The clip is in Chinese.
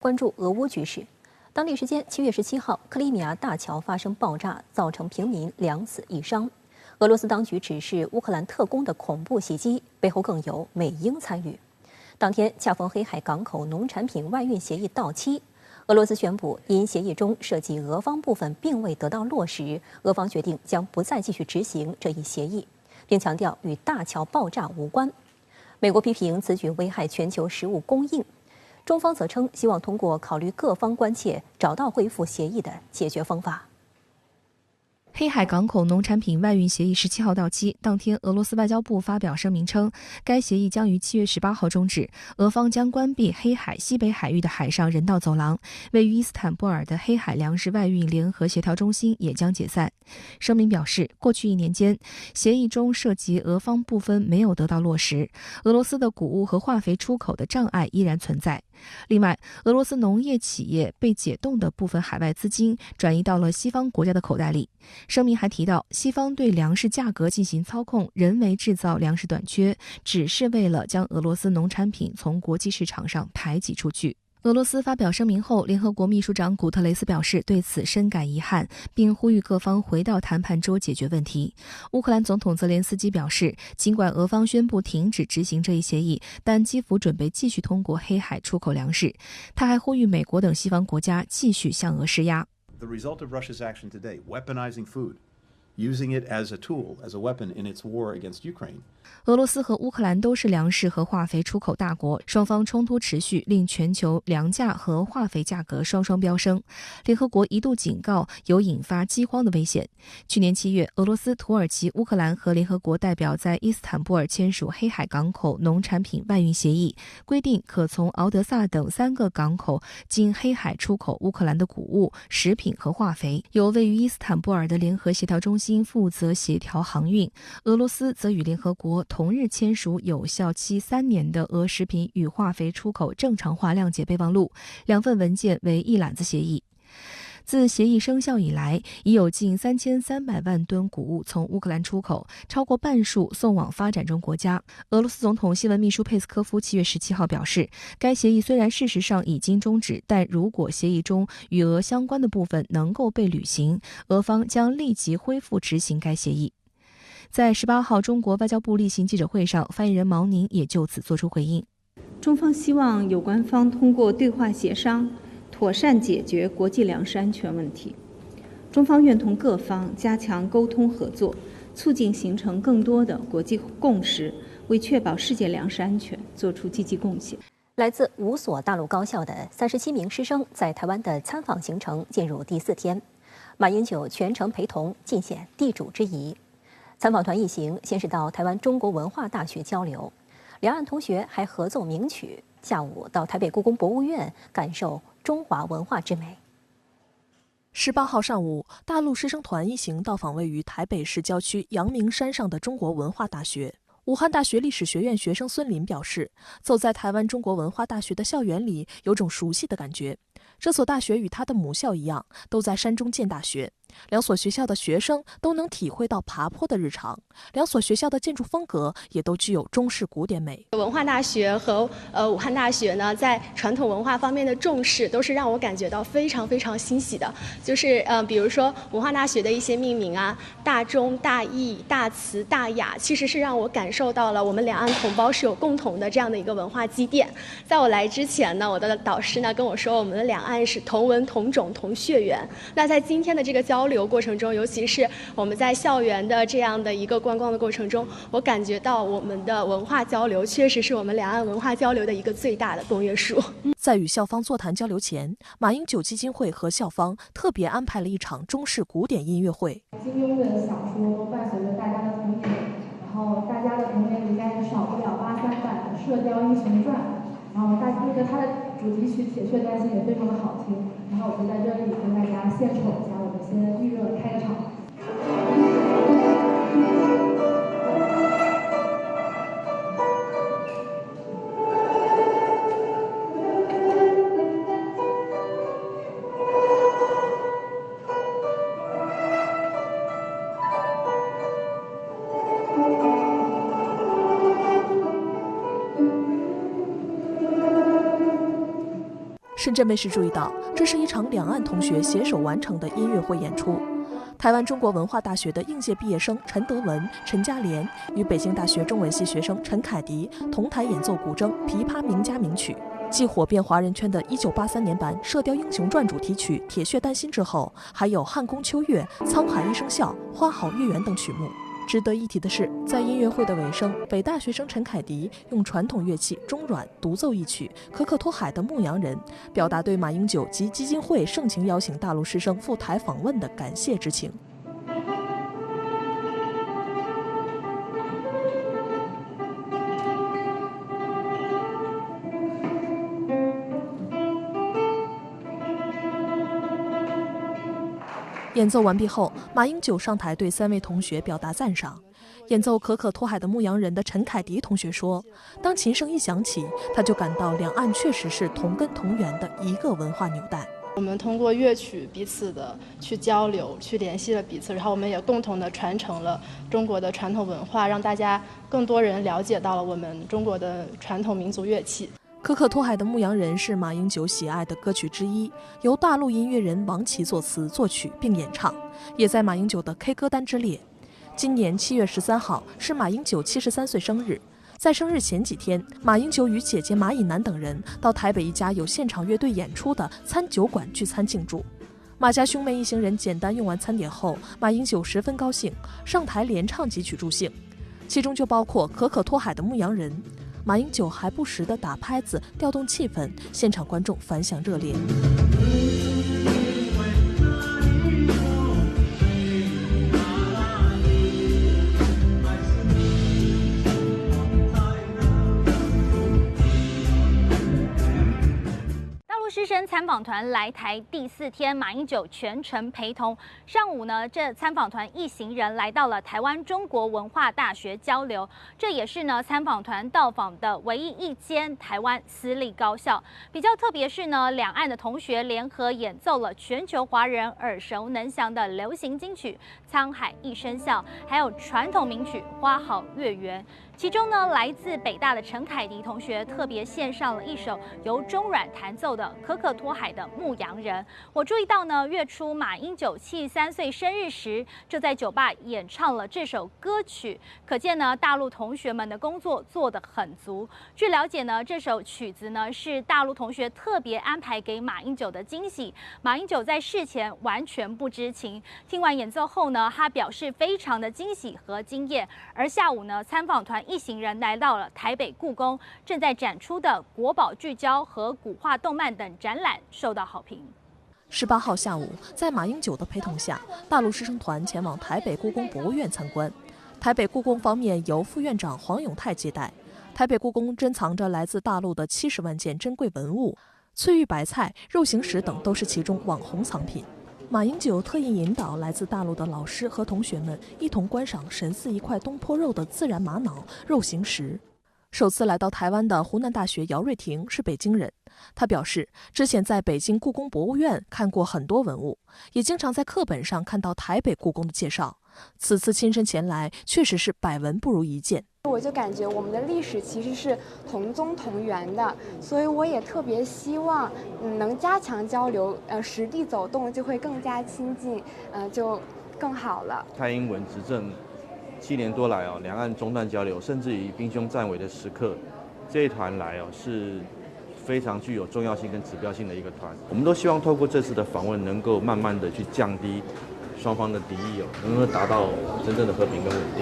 关注俄乌局势，当地时间7月17号，克里米亚大桥发生爆炸，造成平民2死1伤。俄罗斯当局指是乌克兰特工的恐怖袭击，背后更有美英参与。当天恰逢黑海港口农产品外运协议到期，俄罗斯宣布因协议中涉及俄方部分并未得到落实，俄方决定将不再继续执行这一协议，并强调与大桥爆炸无关。美国批评此举危害全球食物供应。中方则称，希望通过考虑各方关切，找到恢复协议的解决方法。黑海港口农产品外运协议17号到期，当天俄罗斯外交部发表声明称，该协议将于7月18号终止，俄方将关闭黑海西北海域的海上人道走廊，位于伊斯坦布尔的黑海粮食外运联合协调中心也将解散。声明表示，过去1年间，协议中涉及俄方部分没有得到落实，俄罗斯的谷物和化肥出口的障碍依然存在。另外，俄罗斯农业企业被解冻的部分海外资金转移到了西方国家的口袋里。声明还提到，西方对粮食价格进行操控，人为制造粮食短缺，只是为了将俄罗斯农产品从国际市场上排挤出去。俄罗斯发表声明后，联合国秘书长古特雷斯表示对此深感遗憾，并呼吁各方回到谈判桌解决问题。乌克兰总统泽连斯基表示，尽管俄方宣布停止执行这一协议，但基辅准备继续通过黑海出口粮食。他还呼吁美国等西方国家继续向俄施压。The result of Russia's action today, weaponizing food, using it as a tool, as a weapon in its war against Ukraine. 俄罗斯和乌克兰都是粮食和化肥出口大国，双方冲突持续，令全球粮价和化肥价格双双飙升。联合国一度警告有引发饥荒的危险。去年7月，俄罗斯、土耳其、乌克兰和联合国代表在伊斯坦布尔签署黑海港口农产品外运协议，规定可从敖德萨等3个港口经黑海出口乌克兰的谷物、食品和化肥，由位于伊斯坦布尔的联合协调中心负责协调航运。俄罗斯则与联合国同日签署有效期3年的俄食品与化肥出口正常化谅解备忘录，2份文件为一揽子协议。自协议生效以来，已有近3300万吨谷物从乌克兰出口，超过半数送往发展中国家。俄罗斯总统新闻秘书佩斯科夫7月17号表示，该协议虽然事实上已经终止，但如果协议中与俄相关的部分能够被履行，俄方将立即恢复执行该协议。在18号中国外交部例行记者会上，发言人毛宁也就此作出回应。中方希望有关方通过对话协商，妥善解决国际粮食安全问题。中方愿同各方加强沟通合作，促进形成更多的国际共识，为确保世界粮食安全做出积极贡献。来自5所大陆高校的37名师生在台湾的参访行程进入第4天，马英九全程陪同，尽显地主之谊。参访团一行先是到台湾中国文化大学交流，两岸同学还合奏名曲。下午到台北故宫博物院感受中华文化之美。18号上午，大陆师生团一行到访位于台北市郊区阳明山上的中国文化大学。武汉大学历史学院学生孙林表示，走在台湾中国文化大学的校园里，有种熟悉的感觉。这所大学与他的母校一样，都在山中建大学。2所学校的学生都能体会到爬坡的日常，2所学校的建筑风格也都具有中式古典美。文化大学和武汉大学呢，在传统文化方面的重视，都是让我感觉到非常非常欣喜的。就是比如说文化大学的一些命名啊，大忠、大义、大慈、大雅，其实是让我感受到了我们两岸同胞是有共同的这样的一个文化积淀。在我来之前呢，我的导师呢跟我说，我们的两岸是同文同种同血缘。那在今天的这个交流过程中，尤其是我们在校园的这样的一个观光的过程中，我感觉到我们的文化交流确实是我们两岸文化交流的一个最大的公约数。在与校方座谈交流前，马英九基金会和校方特别安排了一场中式古典音乐会。金庸的小说伴随着大家的童年，然后大家的童年里面少不了83版的《射雕英雄传》，然后它的主题曲《铁血丹心》也非常的好听，然后我就在这里跟大家献丑一下，我们先预热开个场。深圳卫视注意到，这是一场两岸同学携手完成的音乐会演出。台湾中国文化大学的应届毕业生陈德文、陈嘉莲与北京大学中文系学生陈凯迪同台演奏古筝、琵琶名家名曲。继火遍华人圈的1983年版《射雕英雄传》主题曲《铁血丹心》之后，还有《汉宫秋月》《沧海一声笑》《花好月圆》等曲目。值得一提的是，在音乐会的尾声，北大学生陈凯迪用传统乐器中阮独奏一曲《可可托海的牧羊人》，表达对马英九及基金会盛情邀请大陆师生赴台访问的感谢之情。演奏完毕后，马英九上台对3位同学表达赞赏。演奏《可可托海的牧羊人》的陈凯迪同学说：“当琴声一响起，他就感到两岸确实是同根同源的一个文化纽带。我们通过乐曲彼此的去交流，去联系了彼此，然后我们也共同的传承了中国的传统文化，让大家更多人了解到了我们中国的传统民族乐器。”可可托海的牧羊人是马英九喜爱的歌曲之一，由大陆音乐人王琦作词作曲并演唱，也在马英九的 K 歌单之列。今年7月13号是马英九73岁生日，在生日前几天，马英九与姐姐马以南等人到台北一家有现场乐队演出的餐酒馆聚餐庆祝。马家兄妹一行人简单用完餐点后，马英九十分高兴，上台连唱几曲助兴，其中就包括可可托海的牧羊人。马英九还不时地打拍子调动气氛，现场观众反响热烈。师生参访团来台第4天，马英九全程陪同。上午呢，这参访团一行人来到了台湾中国文化大学交流，这也是呢参访团到访的唯一一间台湾私立高校。比较特别是呢，两岸的同学联合演奏了全球华人耳熟能详的流行金曲《沧海一声笑》，还有传统名曲《花好月圆》。其中呢，来自北大的陈凯迪同学特别献上了一首由中阮弹奏的《可可托海的牧羊人》。我注意到呢，月初马英九73岁生日时，就在酒吧演唱了这首歌曲，可见呢，大陆同学们的工作做得很足。据了解呢，这首曲子呢是大陆同学特别安排给马英九的惊喜，马英九在事前完全不知情。听完演奏后呢，他表示非常的惊喜和惊艳。而下午呢，参访团一行人来到了台北故宫，正在展出的国宝聚焦和古画动漫等展览受到好评。18号下午，在马英九的陪同下，大陆师生团前往台北故宫博物院参观。台北故宫方面由副院长黄永泰接待。台北故宫珍藏着来自大陆的70万件珍贵文物，翠玉白菜、肉形石等都是其中网红藏品。马英九特意引导来自大陆的老师和同学们一同观赏神似一块东坡肉的自然玛瑙肉形石。首次来到台湾的湖南大学姚瑞婷是北京人，他表示之前在北京故宫博物院看过很多文物，也经常在课本上看到台北故宫的介绍，此次亲身前来确实是百闻不如一见。我就感觉我们的历史其实是同宗同源的，所以我也特别希望能加强交流，实地走动就会更加亲近，就更好了。蔡英文执政7年多来两岸中断交流，甚至于兵凶战危的时刻，这一团来是非常具有重要性跟指标性的一个团。我们都希望透过这次的访问，能够慢慢的去降低双方的敌意能够达到真正的和平跟稳定。